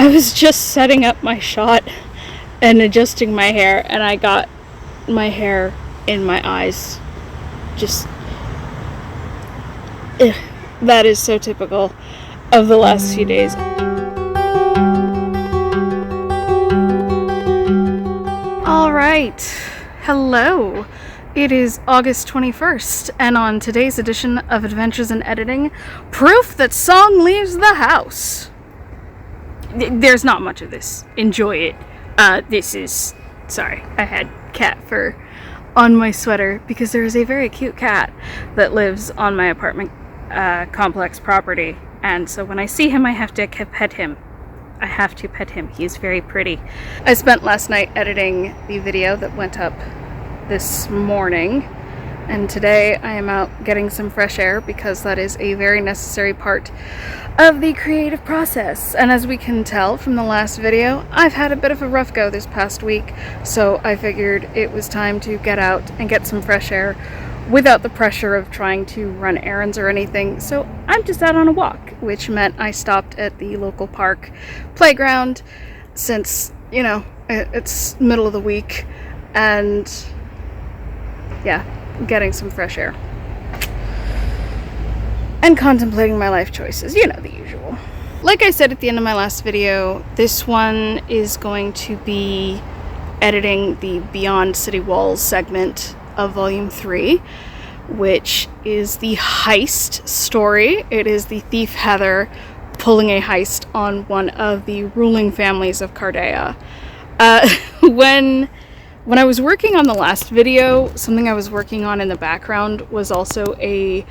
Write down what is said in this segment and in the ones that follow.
I was just setting up my shot and adjusting my hair, and I got my hair in my eyes. Just, that is so typical of the last few days. All right, hello. It is August 21st, and on today's edition of Adventures in Editing, proof that song leaves the house. There's not much of this. Enjoy it. Sorry, I had cat fur on my sweater because there is a very cute cat that lives on my apartment complex property, and so when I see him I have to pet him. He's very pretty. I spent last night editing the video that went up this morning, and today I am out getting some fresh air because that is a very necessary part of the creative process. And as we can tell from the last video, I've had a bit of a rough go this past week, so I figured it was time to get out and get some fresh air without the pressure of trying to run errands or anything. So I'm just out on a walk, which meant I stopped at the local park playground since, you know, it's middle of the week, and yeah, getting some fresh air and contemplating my life choices, you know, the usual. Like I said at the end of my last video, this one is going to be editing the Beyond City Walls segment of Volume 3, which is the heist story. It is the thief Heather pulling a heist on one of the ruling families of Cardea. When I was working on the last video, something I was working on in the background was also a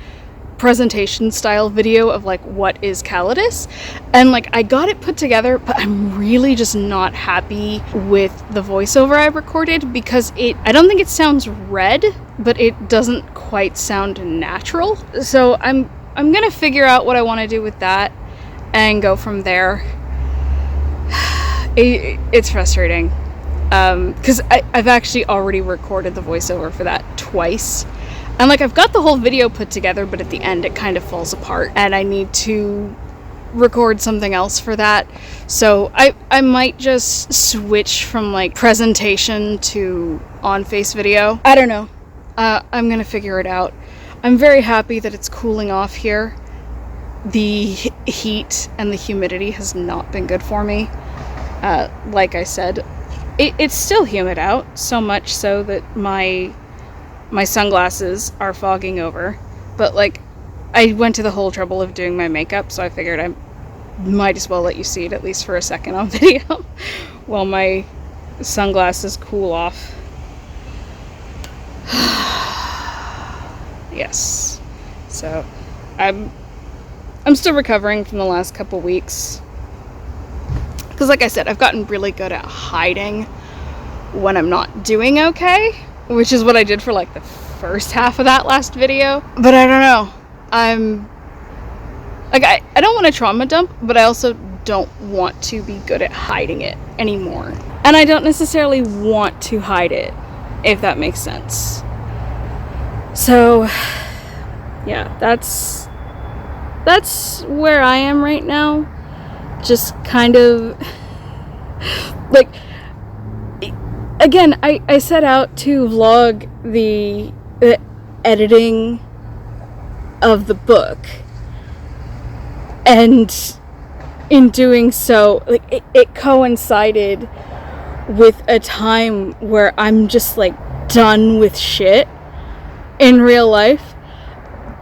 presentation style video of like what is Callatis, and like I got it put together, but I'm really just not happy with the voiceover I recorded because I don't think it sounds read, but it doesn't quite sound natural. So I'm gonna figure out what I want to do with that and go from there. It's frustrating because I've actually already recorded the voiceover for that twice. And like I've got the whole video put together, but at the end it kind of falls apart and I need to record something else for that. So I might just switch from like presentation to on-face video. I don't know. I'm gonna figure it out. I'm very happy that it's cooling off here. The heat and the humidity has not been good for me. Like I said, it's still humid out, so much so that my sunglasses are fogging over, but like I went to the whole trouble of doing my makeup, so I figured I might as well let you see it at least for a second on video while my sunglasses cool off. Yes, so I'm still recovering from the last couple weeks because like I said, I've gotten really good at hiding when I'm not doing okay, which is what I did for like the first half of that last video. But I don't know. I'm like, I don't want to trauma dump, but I also don't want to be good at hiding it anymore. And I don't necessarily want to hide it, if that makes sense. So yeah, that's where I am right now. Just kind of like, again, I set out to vlog the editing of the book, and in doing so, like it coincided with a time where I'm just like done with shit in real life,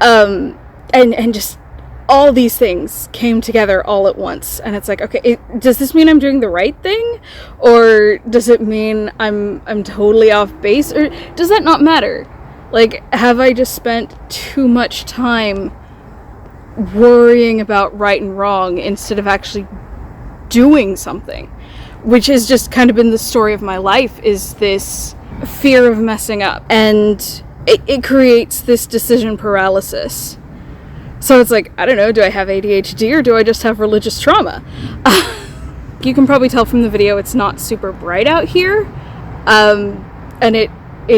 and just all these things came together all at once, and it's like, okay, does this mean I'm doing the right thing, or does it mean I'm totally off base, or does that not matter? Like, have I just spent too much time worrying about right and wrong instead of actually doing something? Which has just kind of been the story of my life, is this fear of messing up, and it creates this decision paralysis. So it's like, I don't know, do I have ADHD or do I just have religious trauma? You can probably tell from the video it's not super bright out here, and it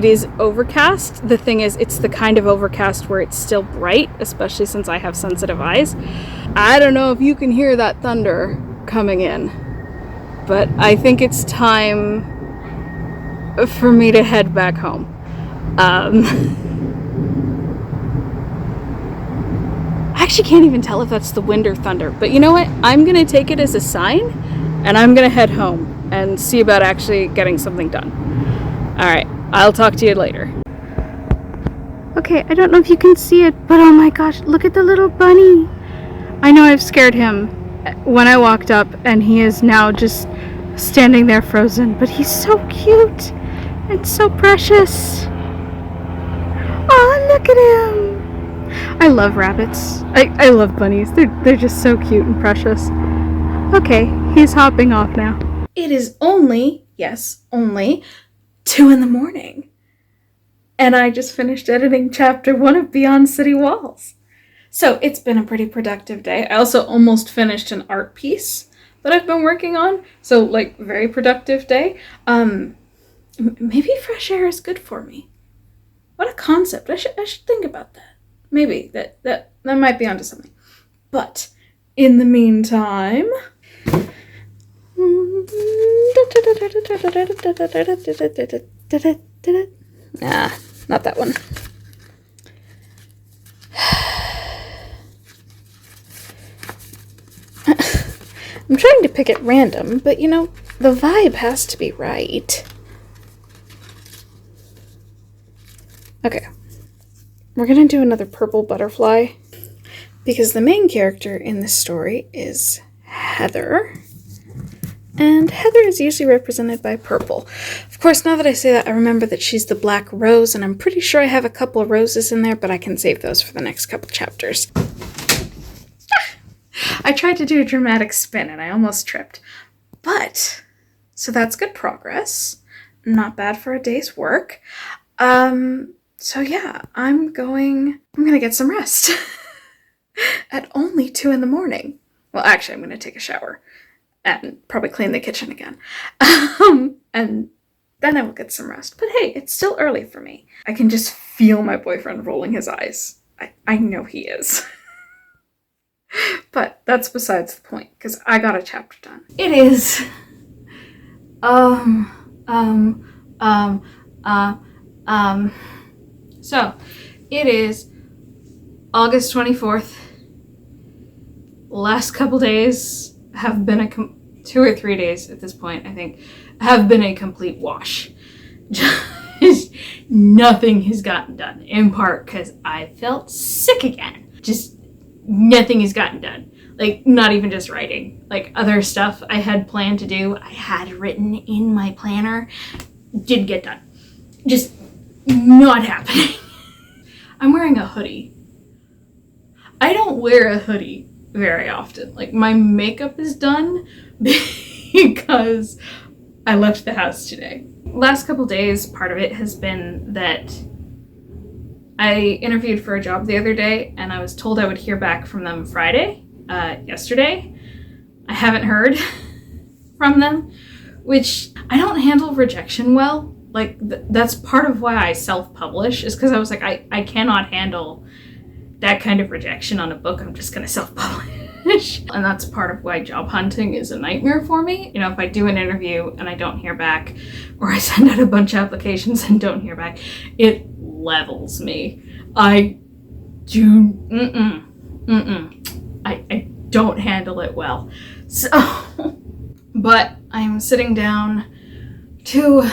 is overcast. The thing is, it's the kind of overcast where it's still bright, especially since I have sensitive eyes. I don't know if you can hear that thunder coming in. but I think it's time for me to head back home. I actually can't even tell if that's the wind or thunder, but you know what? I'm gonna take it as a sign, and I'm gonna head home and see about actually getting something done. Alright, I'll talk to you later. Okay, I don't know if you can see it, but oh my gosh, look at the little bunny. I know I've scared him when I walked up, and he is now just standing there frozen, but he's so cute and so precious. Oh, look at him. I love rabbits. I love bunnies. They're just so cute and precious. Okay, he's hopping off now. It is only, yes, only 2 a.m. And I just finished editing chapter 1 of Beyond City Walls. So it's been a pretty productive day. I also almost finished an art piece that I've been working on. So, like, very productive day. Maybe fresh air is good for me. What a concept. I should think about that. Maybe that might be onto something. But in the meantime, nah, not that one. I'm trying to pick at random, but you know, the vibe has to be right. Okay. We're gonna do another purple butterfly because the main character in this story is Heather. And Heather is usually represented by purple. Of course, now that I say that, I remember that she's the black rose, and I'm pretty sure I have a couple of roses in there, but I can save those for the next couple chapters. I tried to do a dramatic spin, and I almost tripped. But, so that's good progress. Not bad for a day's work. So yeah, I'm gonna get some rest. At only 2 a.m. Well, actually, I'm gonna take a shower. And probably clean the kitchen again. And then I will get some rest. But hey, it's still early for me. I can just feel my boyfriend rolling his eyes. I know he is. But that's besides the point, because I got a chapter done. It is, so, it is August 24th. Last couple days have been 2 or 3 days at this point, I think, have been a complete wash. Just nothing has gotten done, in part because I felt sick again. Just nothing has gotten done. Like, not even just writing. Like, other stuff I had planned to do, I had written in my planner, didn't get done. Just not happening. I'm wearing a hoodie. I don't wear a hoodie very often. Like, my makeup is done because I left the house today. Last couple days, part of it has been that I interviewed for a job the other day, and I was told I would hear back from them Friday, yesterday. I haven't heard from them, which I don't handle rejection well. Like, that's part of why I self-publish, is because I was like, I cannot handle that kind of rejection on a book. I'm just gonna self-publish. And that's part of why job hunting is a nightmare for me. You know, if I do an interview and I don't hear back, or I send out a bunch of applications and don't hear back, it levels me. I don't handle it well. So, but I'm sitting down to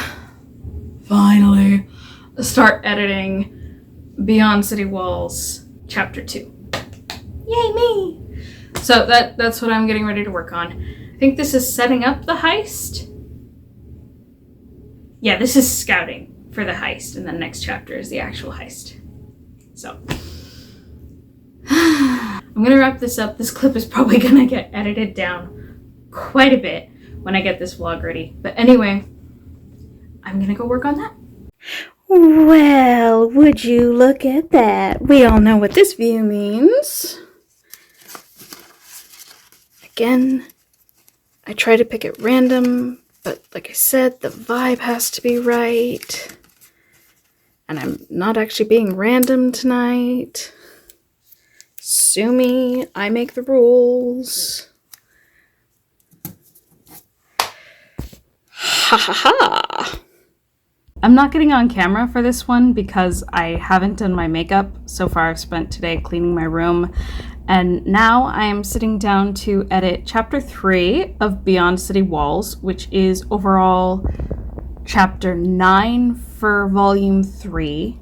finally start editing Beyond City Walls Chapter 2. Yay me! So that's what I'm getting ready to work on. I think this is setting up the heist. Yeah, this is scouting for the heist, and the next chapter is the actual heist. So, I'm gonna wrap this up. This clip is probably gonna get edited down quite a bit when I get this vlog ready. But anyway, I'm gonna go work on that. Well, would you look at that? We all know what this view means. Again, I try to pick at random, but like I said, the vibe has to be right. And I'm not actually being random tonight. Sue me, I make the rules. Ha ha ha! I'm not getting on camera for this one because I haven't done my makeup. So far I've spent today cleaning my room, and now I am sitting down to edit chapter 3 of Beyond City Walls, which is overall chapter 9 for volume 3.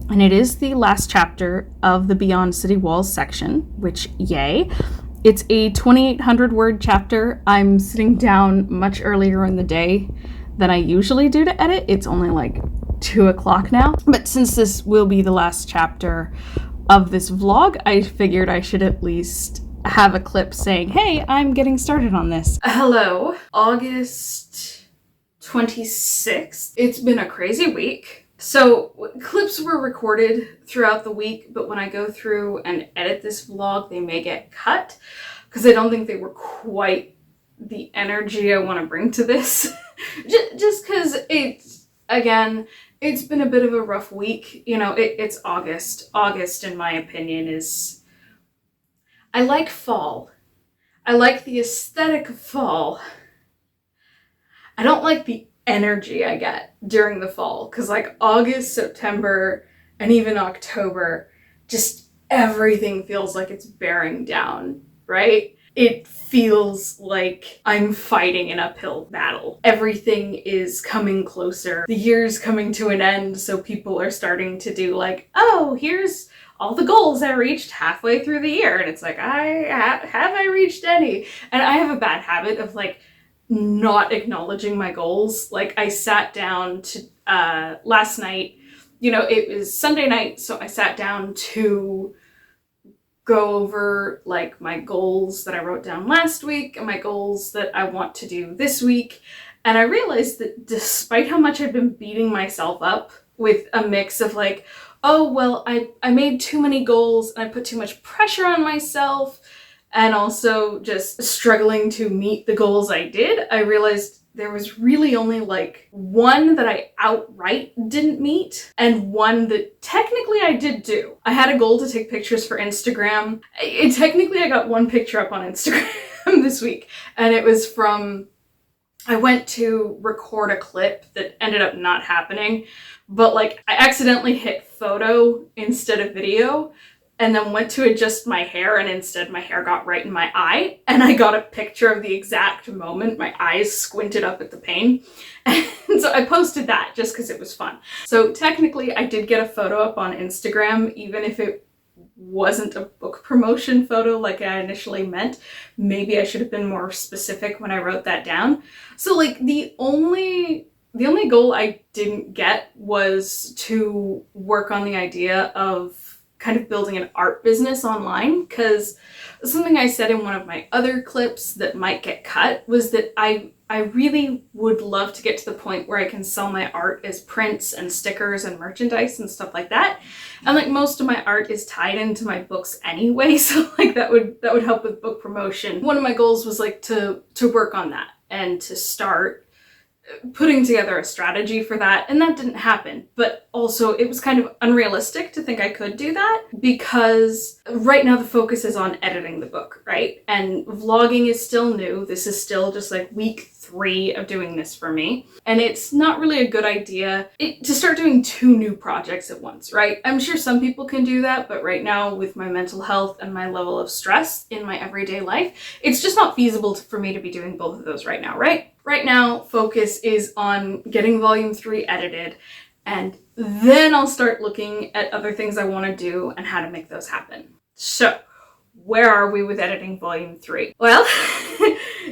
And it is the last chapter of the Beyond City Walls section, which, yay. It's a 2,800 word chapter. I'm sitting down much earlier in the day than I usually do to edit. It's only like 2 o'clock now. But since this will be the last chapter of this vlog, I figured I should at least have a clip saying, hey, I'm getting started on this. Hello, August 26th. It's been a crazy week. So clips were recorded throughout the week, but when I go through and edit this vlog, they may get cut because I don't think they were quite the energy I want to bring to this. Just because it's been a bit of a rough week. You know, it's August. August, in my opinion, is... I like fall. I like the aesthetic of fall. I don't like the energy I get during the fall, because like August, September, and even October, just everything feels like it's bearing down, right? It feels like I'm fighting an uphill battle. Everything is coming closer. The year's coming to an end, so people are starting to do like, oh, here's all the goals I reached halfway through the year. And it's like, have I reached any? And I have a bad habit of like not acknowledging my goals. Like I sat down to last night, you know, it was Sunday night, so I sat down to go over like my goals that I wrote down last week and my goals that I want to do this week. And I realized that despite how much I've been beating myself up with a mix of like, oh, well, I made too many goals and I put too much pressure on myself, and also just struggling to meet the goals I did, I realized there was really only like one that I outright didn't meet and one that technically I did do. I had a goal to take pictures for Instagram. Technically I got one picture up on Instagram this week, and it was from... I went to record a clip that ended up not happening, but like I accidentally hit photo instead of video, and then went to adjust my hair, and instead my hair got right in my eye, and I got a picture of the exact moment my eyes squinted up at the pane. And so I posted that just because it was fun. So technically I did get a photo up on Instagram, even if it wasn't a book promotion photo like I initially meant. Maybe I should have been more specific when I wrote that down. So like the only goal I didn't get was to work on the idea of kind of building an art business online, because something I said in one of my other clips that might get cut was that I really would love to get to the point where I can sell my art as prints and stickers and merchandise and stuff like that. And like most of my art is tied into my books anyway, so like that would help with book promotion. One of my goals was like to work on that and to start putting together a strategy for that, and that didn't happen. But also it was kind of unrealistic to think I could do that, because right now the focus is on editing the book, right? And vlogging is still new. This is still just like week 3 of doing this for me, and it's not really a good idea to start doing 2 new projects at once, right? I'm sure some people can do that, but right now with my mental health and my level of stress in my everyday life, it's just not feasible for me to be doing both of those right now, right? Right now, focus is on getting volume 3 edited, and then I'll start looking at other things I want to do and how to make those happen. So, where are we with editing volume 3? Well,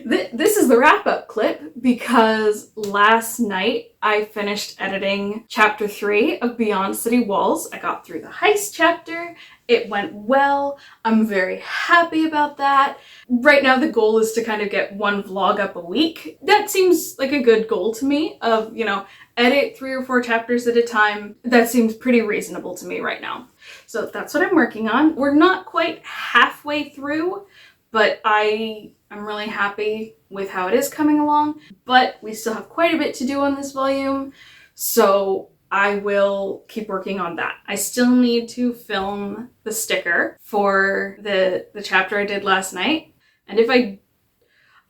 this is the wrap-up clip, because last night I finished editing chapter 3 of Beyond City Walls. I got through the heist chapter. It went well. I'm very happy about that. Right now the goal is to kind of get 1 vlog up a week. That seems like a good goal to me, of, you know, edit 3 or 4 chapters at a time. That seems pretty reasonable to me right now. So that's what I'm working on. We're not quite halfway through, but I'm really happy with how it is coming along. But we still have quite a bit to do on this volume, so I will keep working on that. I still need to film the sticker for the chapter I did last night. And if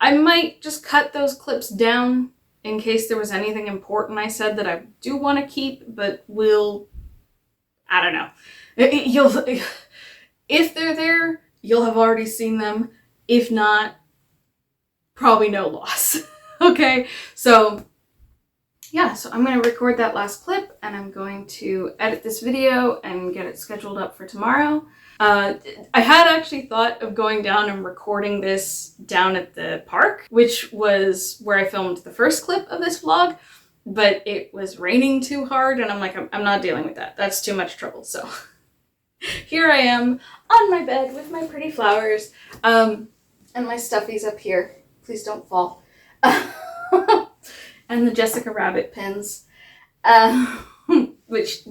I might just cut those clips down in case there was anything important I said that I do want to keep, but I don't know. If they're there, you'll have already seen them. If not, probably no loss. Okay, so yeah, so I'm going to record that last clip, and I'm going to edit this video and get it scheduled up for tomorrow. I had actually thought of going down and recording this down at the park, which was where I filmed the first clip of this vlog, but it was raining too hard, and I'm like, I'm not dealing with that. That's too much trouble. So here I am on my bed with my pretty flowers, and my stuffies up here. Please don't fall. And the Jessica Rabbit pins. Which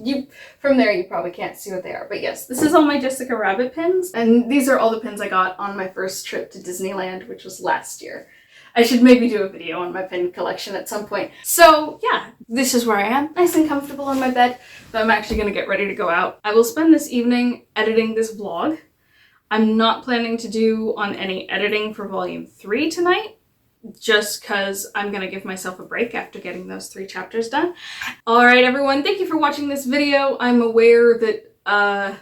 from there you probably can't see what they are. But yes, this is all my Jessica Rabbit pins. And these are all the pins I got on my first trip to Disneyland, which was last year. I should maybe do a video on my pin collection at some point. So yeah, this is where I am, nice and comfortable on my bed. But I'm actually gonna get ready to go out. I will spend this evening editing this vlog. I'm not planning to do on any editing for volume 3 tonight, just because I'm going to give myself a break after getting those 3 chapters done. Alright everyone, thank you for watching this video. I'm aware that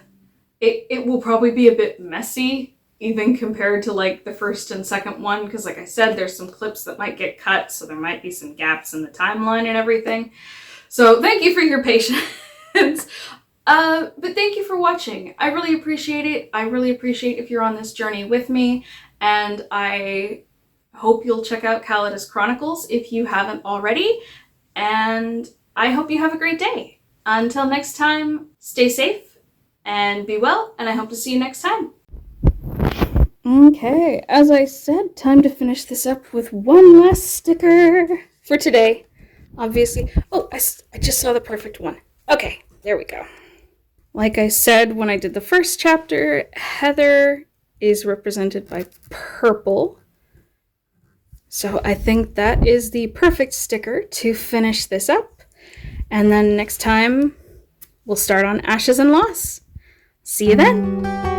it will probably be a bit messy, even compared to like the first and second one, because like I said, there's some clips that might get cut, so there might be some gaps in the timeline and everything. So thank you for your patience. But thank you for watching. I really appreciate it. I really appreciate if you're on this journey with me, and I hope you'll check out Callatis Chronicles if you haven't already, and I hope you have a great day. Until next time, stay safe and be well, and I hope to see you next time. Okay, as I said, time to finish this up with one last sticker for today. Obviously, oh, I just saw the perfect one. Okay, there we go. Like I said when I did the first chapter, Heather is represented by purple. So I think that is the perfect sticker to finish this up. And then next time, we'll start on Ashes and Loss. See you then!